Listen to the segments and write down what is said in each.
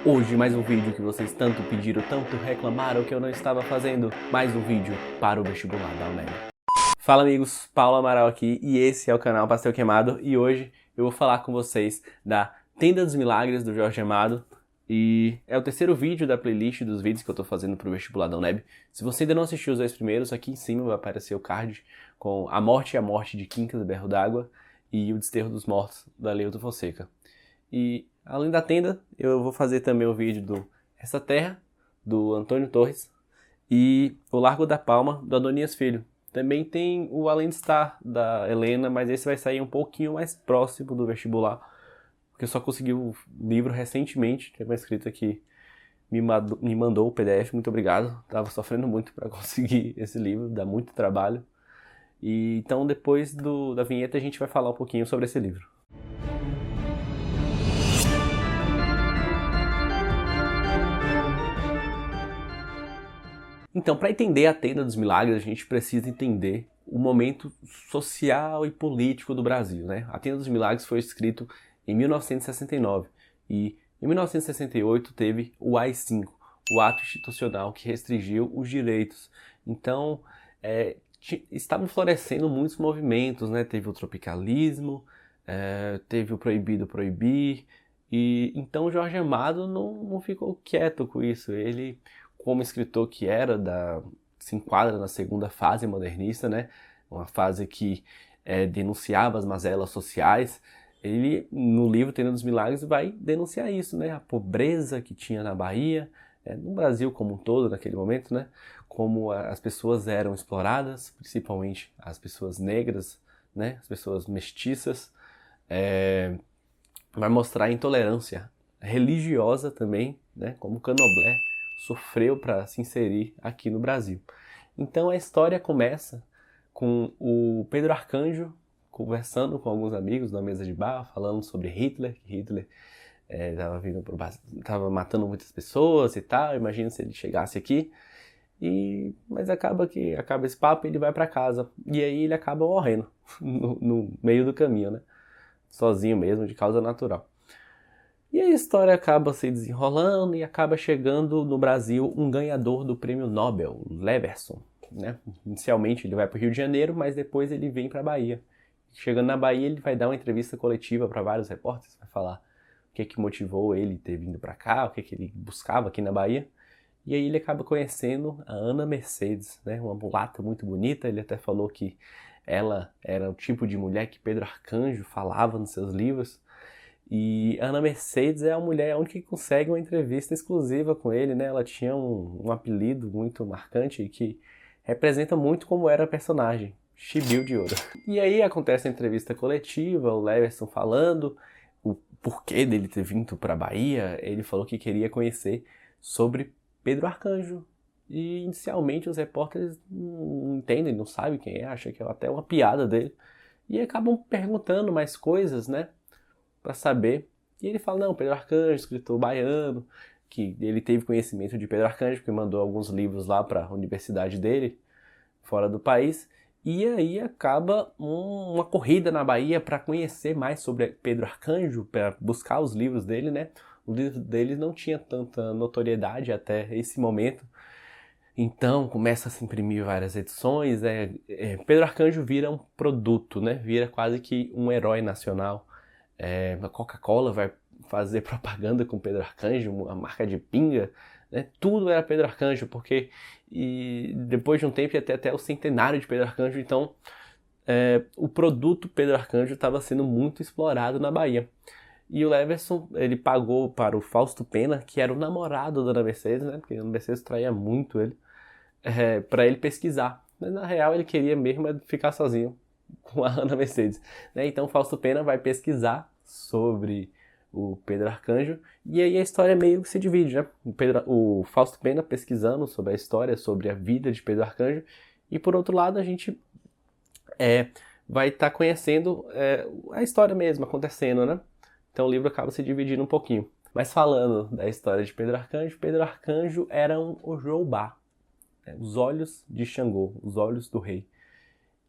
Hoje mais um vídeo que vocês tanto pediram, tanto reclamaram que eu não estava fazendo. Mais um vídeo para o vestibular da UNEB. Fala amigos, Paulo Amaral aqui e esse é o canal Pastel Queimado e hoje eu vou falar com vocês da Tenda dos Milagres do Jorge Amado e é o terceiro vídeo da playlist dos vídeos que eu tô fazendo pro vestibular da UNEB. Se você ainda não assistiu os dois primeiros, aqui em cima vai aparecer o card com A Morte e a Morte de Quincas Berro d'Água e O Desterro dos Mortos da Leuto Fonseca. E além da tenda, eu vou fazer também o vídeo do Essa Terra, do Antônio Torres, e o Largo da Palma, do Adonias Filho. Também tem o Além de Estar, da Helena, mas esse vai sair um pouquinho mais próximo do vestibular, porque eu só consegui o livro recentemente. Tem uma escrita que me mandou o PDF, muito obrigado. Tava sofrendo muito para conseguir esse livro, dá muito trabalho. E então depois da vinheta a gente vai falar um pouquinho sobre esse livro. Então, para entender a Tenda dos Milagres, a gente precisa entender o momento social e político do Brasil, né? A Tenda dos Milagres foi escrito em 1969 e em 1968 teve o AI-5, o Ato Institucional que restringiu os direitos. Então, estavam florescendo muitos movimentos, né? Teve o tropicalismo, teve o Proibido Proibir, e então Jorge Amado não ficou quieto com isso. Ele, como escritor que era, se enquadra na segunda fase modernista, né? Uma fase que denunciava as mazelas sociais. Ele, no livro Tenda dos Milagres, vai denunciar isso, né? A pobreza que tinha na Bahia, no Brasil como um todo naquele momento, né? Como as pessoas eram exploradas, principalmente as pessoas negras, né? As pessoas mestiças. Vai mostrar a intolerância religiosa também, né? Como o Candomblé sofreu para se inserir aqui no Brasil. Então a história começa com o Pedro Arcanjo conversando com alguns amigos na mesa de bar, falando sobre Hitler, que Hitler estava matando muitas pessoas e tal. Imagina se ele chegasse aqui. Mas acaba esse papo e ele vai para casa. E aí ele acaba morrendo no meio do caminho, né? Sozinho mesmo, de causa natural. E a história acaba se desenrolando e acaba chegando no Brasil um ganhador do prêmio Nobel, Leverson, né? Inicialmente ele vai para o Rio de Janeiro, mas depois ele vem para a Bahia. Chegando na Bahia, ele vai dar uma entrevista coletiva para vários repórteres, vai falar o que motivou ele ter vindo para cá, o que ele buscava aqui na Bahia. E aí ele acaba conhecendo a Ana Mercedes, né? Uma mulata muito bonita. Ele até falou que ela era o tipo de mulher que Pedro Arcanjo falava nos seus livros. E Ana Mercedes é a mulher, a única que consegue uma entrevista exclusiva com ele, né? Ela tinha um apelido muito marcante e que representa muito como era a personagem, Chibiu de Ouro. E aí acontece a entrevista coletiva, o Leverson falando o porquê dele ter vindo para a Bahia. Ele falou que queria conhecer sobre Pedro Arcanjo. E inicialmente os repórteres não entendem, não sabem quem é, acham que é até uma piada dele. E acabam perguntando mais coisas, né? Para saber. E ele fala, não, Pedro Arcanjo, escritor baiano, que ele teve conhecimento de Pedro Arcanjo, porque mandou alguns livros lá para a universidade dele, fora do país. E aí acaba uma corrida na Bahia para conhecer mais sobre Pedro Arcanjo, para buscar os livros dele, né? O livro dele não tinha tanta notoriedade até esse momento. Então começa a se imprimir várias edições. Pedro Arcanjo vira um produto, né? Vira quase que um herói nacional. A Coca-Cola vai fazer propaganda com Pedro Arcanjo, a marca de pinga, né? Tudo era Pedro Arcanjo, porque depois de um tempo ia ter até o centenário de Pedro Arcanjo, então o produto Pedro Arcanjo estava sendo muito explorado na Bahia. E o Leverson, ele pagou para o Fausto Pena, que era o namorado da Ana Mercedes, né? Porque a Ana Mercedes traía muito ele, para ele pesquisar. Mas na real ele queria mesmo ficar sozinho com a Ana Mercedes, né? Então o Fausto Pena vai pesquisar sobre o Pedro Arcanjo e aí a história meio que se divide, né? O Fausto Pena pesquisando sobre a história, sobre a vida de Pedro Arcanjo, e por outro lado a gente vai estar conhecendo a história mesmo acontecendo, né? Então o livro acaba se dividindo um pouquinho. Mas falando da história de Pedro Arcanjo era um Ojobá, os olhos de Xangô, os olhos do rei.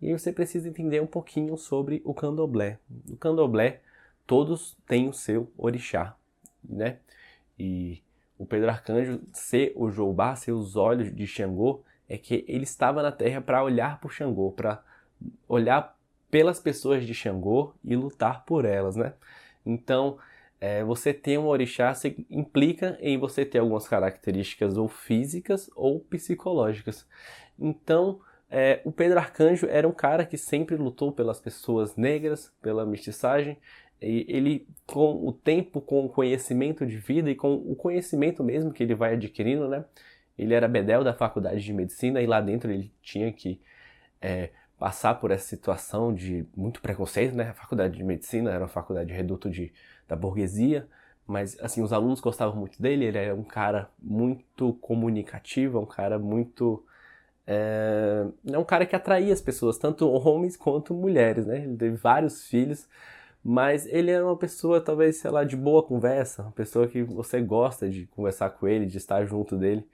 E aí você precisa entender um pouquinho sobre o Candomblé. No Candomblé, todos têm o seu orixá, né? e o Pedro Arcanjo ser o Jobá, ser os olhos de Xangô, é que ele estava na Terra para olhar por Xangô, para olhar pelas pessoas de Xangô e lutar por elas, né? Então, você ter um orixá implica em você ter algumas características ou físicas ou psicológicas. Então, o Pedro Arcanjo era um cara que sempre lutou pelas pessoas negras, pela mestiçagem, e ele, com o tempo, com o conhecimento de vida e com o conhecimento mesmo que ele vai adquirindo, né? Ele era bedel da faculdade de medicina e lá dentro ele tinha que passar por essa situação de muito preconceito, né? A faculdade de medicina era uma faculdade reduto da burguesia, mas assim, os alunos gostavam muito dele, ele era um cara muito comunicativo, um cara muito... é um cara que atraía as pessoas, tanto homens quanto mulheres, né? Ele teve vários filhos, mas ele era uma pessoa, talvez, sei lá, de boa conversa, uma pessoa que você gosta de conversar com ele, de estar junto dele.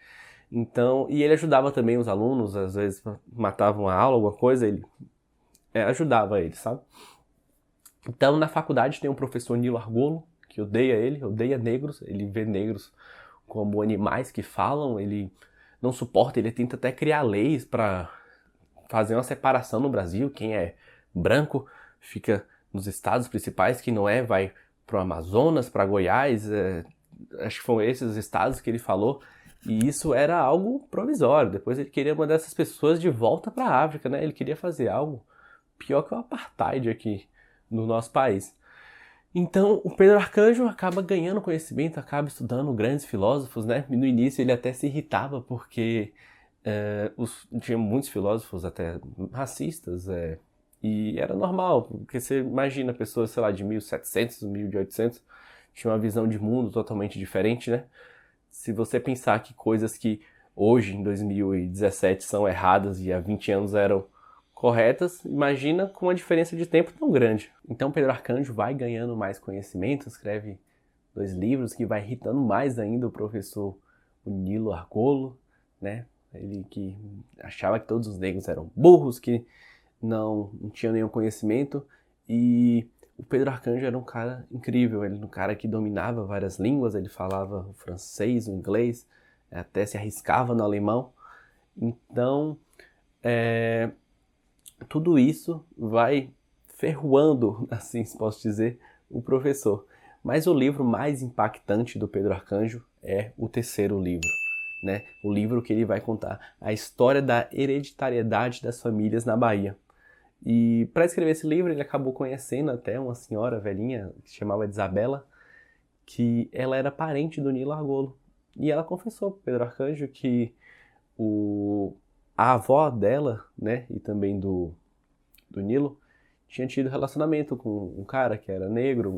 Então, e ele ajudava também os alunos, às vezes matavam a aula, alguma coisa, ele ajudava eles, sabe? Então, na faculdade tem um professor Nilo Argolo, que odeia ele, odeia negros, ele vê negros como animais que falam, ele não suporta, ele tenta até criar leis para fazer uma separação no Brasil, quem é branco fica nos estados principais, quem não vai pro Amazonas, para Goiás, acho que foram esses os estados que ele falou, e isso era algo provisório. Depois ele queria mandar essas pessoas de volta para a África, né? Ele queria fazer algo pior que o apartheid aqui no nosso país. Então, o Pedro Arcanjo acaba ganhando conhecimento, acaba estudando grandes filósofos, né? E no início ele até se irritava porque tinha muitos filósofos até racistas, e era normal, porque você imagina pessoas, sei lá, de 1700, 1800, tinha uma visão de mundo totalmente diferente, né? Se você pensar que coisas que hoje, em 2017, são erradas e há 20 anos eram corretas, imagina com uma diferença de tempo tão grande. Então Pedro Arcanjo vai ganhando mais conhecimento, escreve 2 livros que vai irritando mais ainda o professor Nilo Argolo, né? Ele que achava que todos os negros eram burros, que não tinham nenhum conhecimento, e o Pedro Arcanjo era um cara incrível, ele era um cara que dominava várias línguas, ele falava o francês, o inglês, até se arriscava no alemão. Então, tudo isso vai ferroando, assim se posso dizer, o professor. Mas o livro mais impactante do Pedro Arcanjo é o 3º livro, né? O livro que ele vai contar a história da hereditariedade das famílias na Bahia. E para escrever esse livro ele acabou conhecendo até uma senhora velhinha que se chamava Isabela, que ela era parente do Nilo Argolo. E ela confessou para Pedro Arcanjo que a avó dela, né, e também do Nilo, tinha tido relacionamento com um cara que era negro,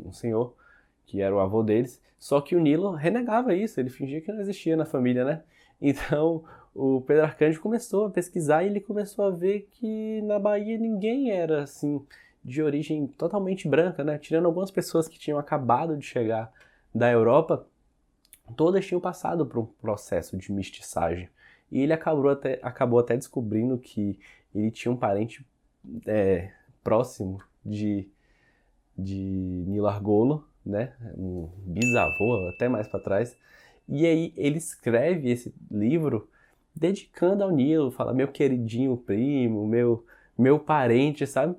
um senhor, que era o avô deles, só que o Nilo renegava isso, ele fingia que não existia na família, né? Então, o Pedro Arcanjo começou a pesquisar e ele começou a ver que na Bahia ninguém era, assim, de origem totalmente branca, né? Tirando algumas pessoas que tinham acabado de chegar da Europa, todas tinham passado por um processo de mestiçagem. E ele acabou até descobrindo que ele tinha um parente próximo de Nilo Argolo, né? Um bisavô, até mais para trás. E aí ele escreve esse livro dedicando ao Nilo, fala meu queridinho primo, meu parente, sabe?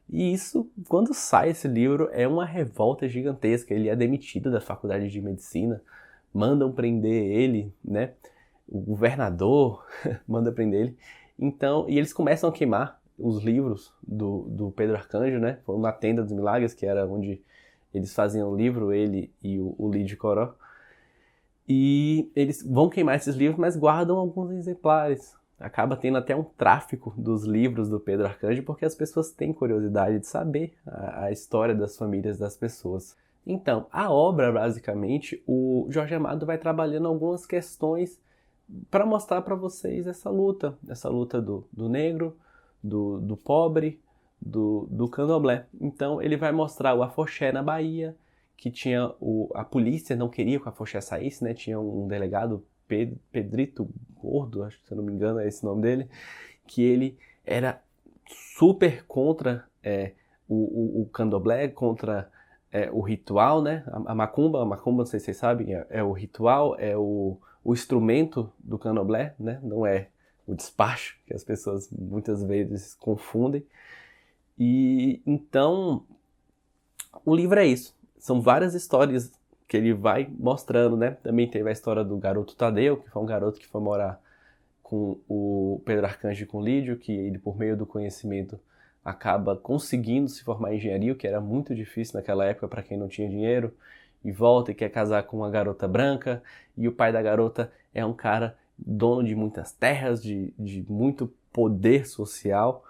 E isso, quando sai esse livro, é uma revolta gigantesca. Ele é demitido da faculdade de medicina, mandam prender ele, né? O governador manda prender ele. Então, e eles começam a queimar os livros do Pedro Arcanjo, né? Na Tenda dos Milagres, que era onde eles faziam o livro, ele e o Lídio Coró. E eles vão queimar esses livros, mas guardam alguns exemplares. Acaba tendo até um tráfico dos livros do Pedro Arcanjo, porque as pessoas têm curiosidade de saber a história das famílias das pessoas. Então, a obra, basicamente, o Jorge Amado vai trabalhando algumas questões para mostrar para vocês essa luta do negro, do pobre, do candomblé. Então, ele vai mostrar o afoxé na Bahia, que tinha a polícia não queria que o afoxé saísse, né? Tinha um delegado, Pedrito Gordo, acho que se eu não me engano é esse o nome dele, que ele era super contra o candomblé, contra o ritual, né? A macumba, não sei se vocês sabem, é o ritual, é o instrumento do candomblé, né? Não é o despacho, que as pessoas muitas vezes confundem. E então, o livro é isso. São várias histórias que ele vai mostrando, né? Também teve a história do garoto Tadeu, que foi um garoto que foi morar com o Pedro Arcanjo e com o Lídio, que ele, por meio do conhecimento, acaba conseguindo se formar em engenharia, o que era muito difícil naquela época para quem não tinha dinheiro, e volta e quer casar com uma garota branca, e o pai da garota é um cara dono de muitas terras, de muito poder social,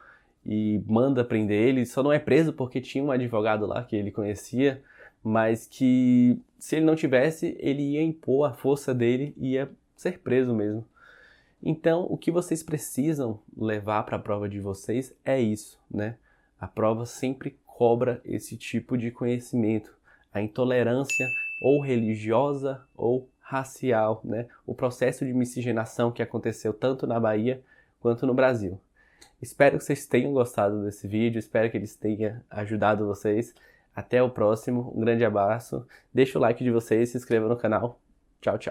e manda prender ele. Só não é preso porque tinha um advogado lá que ele conhecia, mas que se ele não tivesse, ele ia impor a força dele e ia ser preso mesmo. Então, o que vocês precisam levar para a prova de vocês é isso, né? A prova sempre cobra esse tipo de conhecimento, a intolerância ou religiosa ou racial, né? O processo de miscigenação que aconteceu tanto na Bahia quanto no Brasil. Espero que vocês tenham gostado desse vídeo, espero que eles tenham ajudado vocês. Até o próximo, um grande abraço, deixa o like de vocês, se inscreva no canal. Tchau, tchau.